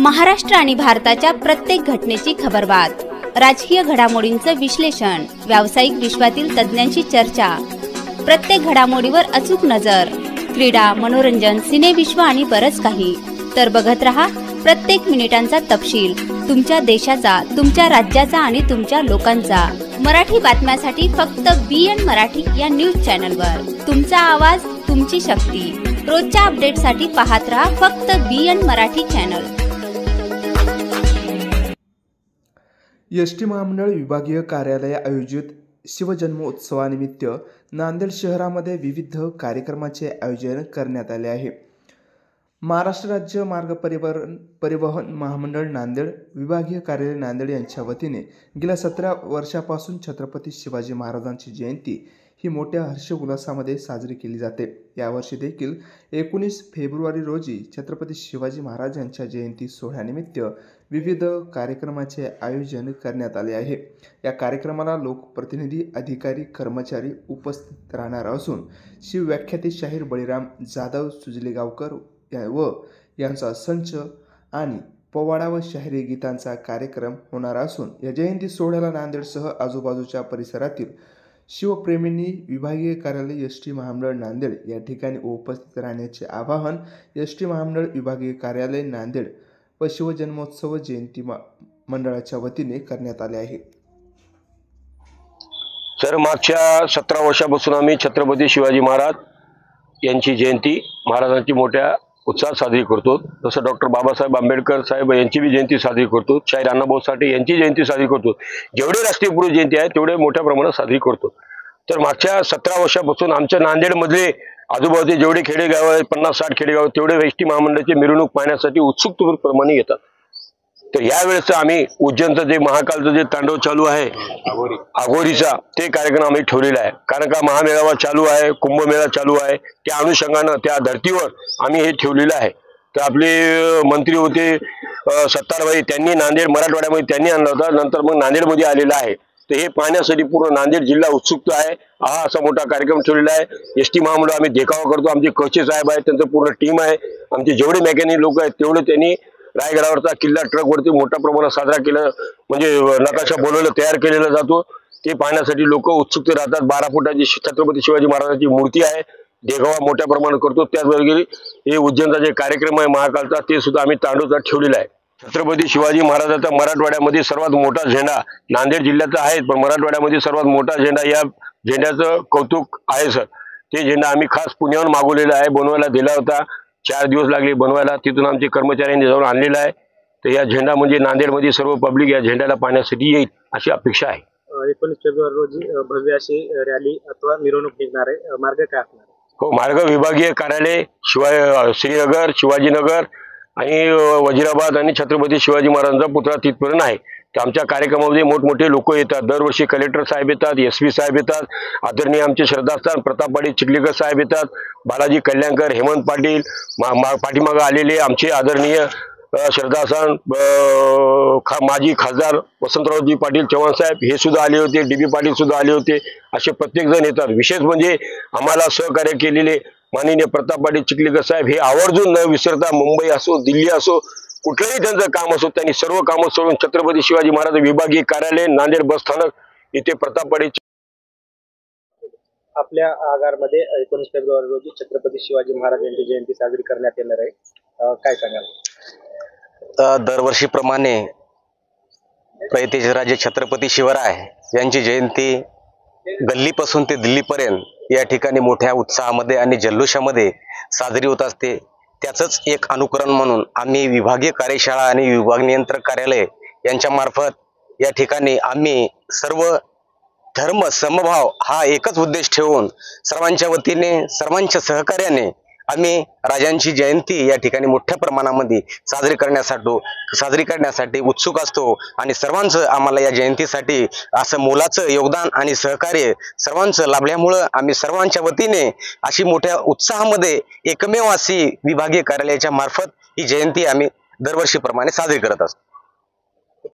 महाराष्ट्र आणि भारताच्या प्रत्येक घटनेची खबरबात, राजकीय घडामोडींचं विश्लेषण, व्यावसायिक विश्वातील तज्ज्ञांची चर्चा, प्रत्येक घडामोडीवर अचूक नजर, क्रीडा, मनोरंजन, सिनेविश्व आणि बरंच काही. तर बघत रहा प्रत्येक मिनिटांचा तपशील, तुमच्या देशाचा, तुमच्या राज्याचा आणि तुमच्या लोकांचा. मराठी बातम्यासाठी फक्त BN मराठी या न्यूज चॅनलवर. तुमचा आवाज, तुमची शक्ती. रोजच्या अपडेटसाठी पाहत रहा फक्त BN मराठी चॅनल. एसटी महामंडळ विभागीय कार्यालय आयोजित शिवजन्मोत्सवानिमित्त नांदेड शहरामध्ये विविध कार्यक्रमाचे आयोजन करण्यात आले आहे. महाराष्ट्र राज्य मार्ग परिवहन महामंडळ नांदेड विभागीय कार्यालय नांदेड यांच्या वतीने गेल्या 17 वर्षापासून छत्रपती शिवाजी महाराजांची जयंती ही मोठ्या हर्षोल्लासामध्ये साजरी केली जाते. यावर्षी देखील 19 फेब्रुवारी रोजी छत्रपती शिवाजी महाराज यांच्या जयंती सोहळ्यानिमित्त विविध कार्यक्रमाचे आयोजन करण्यात आले आहे. या कार्यक्रमाला लोकप्रतिनिधी, अधिकारी, कर्मचारी उपस्थित राहणार असून शिवव्याख्याते शाहीर बळीराम जाधव सुजलेगावकर व यांचा संच आणि पोवाडा व शाहिरी गीतांचा कार्यक्रम होणार असून या जयंती सोहळ्याला नांदेडसह आजूबाजूच्या परिसरातील शिवप्रेमींनी विभागीय कार्यालय एसटी महामंडळ नांदेड या ठिकाणी उपस्थित राहण्याचे आवाहन एसटी महामंडळ विभागीय कार्यालय नांदेड व शिवजन्मोत्सव जयंती मंडळाच्या वतीने करण्यात आले आहे. सर, मागच्या 17 वर्षापासून आम्ही छत्रपती शिवाजी महाराज यांची जयंती महाराजांची मोठ्या उत्साहात साजरी करतो. जसं डॉक्टर बाबासाहेब आंबेडकर साहेब यांची बी जयंती साजरी करतो, शाहीर अण्णाभाऊ साठे यांची जयंती साजरी करतो. जेवढे राष्ट्रीय पुरुष जयंती आहे तेवढे मोठ्या प्रमाणात साजरी करतो. तर मागच्या 17 वर्षापासून आमच्या नांदेडमधले आजूबाजूचे जेवढे खेडेगाव आहेत, 50-60 खेडेगाव, तेवढे एसटी महामंडळाची मिरवणूक पाहण्यासाठी उत्सुकतेप्रमाणे येतात. तर यावेळेस आम्ही उज्जैनचं जे महाकालचं जे तांडव चालू आहे अघोरीचा, ते कार्यक्रम आम्ही ठेवलेला आहे. कारण का महामेळावा चालू आहे, कुंभमेळा चालू आहे, त्या अनुषंगानं त्या धर्तीवर आम्ही हे ठेवलेलं आहे. तर आपले मंत्री होते सत्तारभाई, त्यांनी नांदेड मराठवाड्यामध्ये त्यांनी आणला होता, नंतर मग नांदेडमध्ये आलेला आहे. तर हे पाहण्यासाठी पूर्ण नांदेड जिल्हा उत्सुक आहे. हा असा मोठा कार्यक्रम ठेवलेला आहे. एसटी महामंडळ आम्ही देखावा करतो. आमचे कचे साहेब आहेत, त्यांचं पूर्ण टीम आहे. आमचे जेवढे मेकॅनिक लोक आहेत तेवढे त्यांनी रायगडावरचा किल्ला ट्रकवरती मोठ्या प्रमाणात साजरा केला, म्हणजे नकाशा बोलवलं, तयार केलेला जातो. ते पाहण्यासाठी लोक उत्सुक राहतात. 12 फुटाची छत्रपती शिवाजी महाराजांची मूर्ती आहे, देखावा मोठ्या प्रमाणात करतो. त्याचबरोबर हे उज्जैनचा जे कार्यक्रम आहे महाकालचा, ते सुद्धा आम्ही तांडवचा ठेवलेला आहे. छत्रपती शिवाजी महाराजांचा मराठवाड्यामध्ये सर्वात मोठा झेंडा नांदेड जिल्ह्याचा आहे, पण मराठवाड्यामध्ये सर्वात मोठा झेंडा, या झेंड्याचं कौतुक आहे सर. ते झेंडा आम्ही खास पुण्याहून मागवलेला आहे, बनवायला दिला होता. 4 दिवस लागले बनवायला, तिथून आमचे कर्मचाऱ्यांनी जाऊन आणलेला आहे. तर या झेंडा म्हणजे नांदेडमध्ये सर्व पब्लिक या झेंड्याला पाहण्यासाठी येईल अशी अपेक्षा आहे. 19 फेब्रुवारी रोजी भव्य अशी रॅली अथवा मिरवणूक निघणार आहे. मार्ग काय असणार? हो, मार्ग विभागीय कार्यालय श्रीनगर, शिवाजीनगर आणि वजीराबाद आणि छत्रपती शिवाजी महाराजांचा पुतळा तिथपर्यंत आहे. तर आमच्या कार्यक्रमामध्ये मोठमोठे लोक येतात. दरवर्षी कलेक्टर साहेब येतात, SP साहेब येतात, आदरणीय आमचे श्रद्धास्थान प्रताप पाटील चिखलीकर साहेब येतात, बालाजी कल्याणकर, हेमंत पाटील, पाठीमागं आलेले आमचे आदरणीय श्रद्धास्थान माजी खासदार वसंतरावजी पाटील चव्हाण साहेब हे सुद्धा आले होते, DB पाटील सुद्धा आले होते. असे प्रत्येक जण येतात. विशेष म्हणजे आम्हाला सहकार्य केलेले माननीय प्रताप पाटील चिखलीकर साहेब हे आवर्जून न विसरता, मुंबई असो, दिल्ली असो, कुठलंही त्यांचं काम असो, त्यांनी सर्व कामं सोडून छत्रपती शिवाजी महाराज विभागीय कार्यालय नांदेड बस स्थानक इथे प्रताप पाटील. आपल्या आगारमध्ये 19 फेब्रुवारी रोजी छत्रपती शिवाजी महाराज यांची जयंती साजरी करण्यात येणार आहे. काय सांगाल? दरवर्षीप्रमाणे प्रेतेज राजे छत्रपती शिवराय यांची जयंती गल्लीपासून ते दिल्लीपर्यंत या ठिकाणी मोठ्या उत्साहामध्ये आणि जल्लोषामध्ये साजरी होत असते. त्याचंच एक अनुकरण म्हणून आम्ही विभागीय कार्यशाळा आणि विभाग नियंत्रक कार्यालय यांच्या मार्फत या ठिकाणी आम्ही सर्व धर्म समभाव हा एकच उद्देश ठेवून सर्वांच्या वतीने, सर्वांच्या सहकार्याने आम्ही राजांची जयंती या ठिकाणी मोठ्या प्रमाणामध्ये साजरी करण्यासाठी उत्सुक असतो. आणि सर्वांचं आम्हाला या जयंतीसाठी असं मोलाचं योगदान आणि सहकार्य सर्वांचं लाभल्यामुळं आम्ही सर्वांच्या वतीने अशी मोठ्या उत्साहामध्ये एकमेव अशी विभागीय कार्यालयाच्या मार्फत ही जयंती आम्ही दरवर्षीप्रमाणे साजरी करत असतो.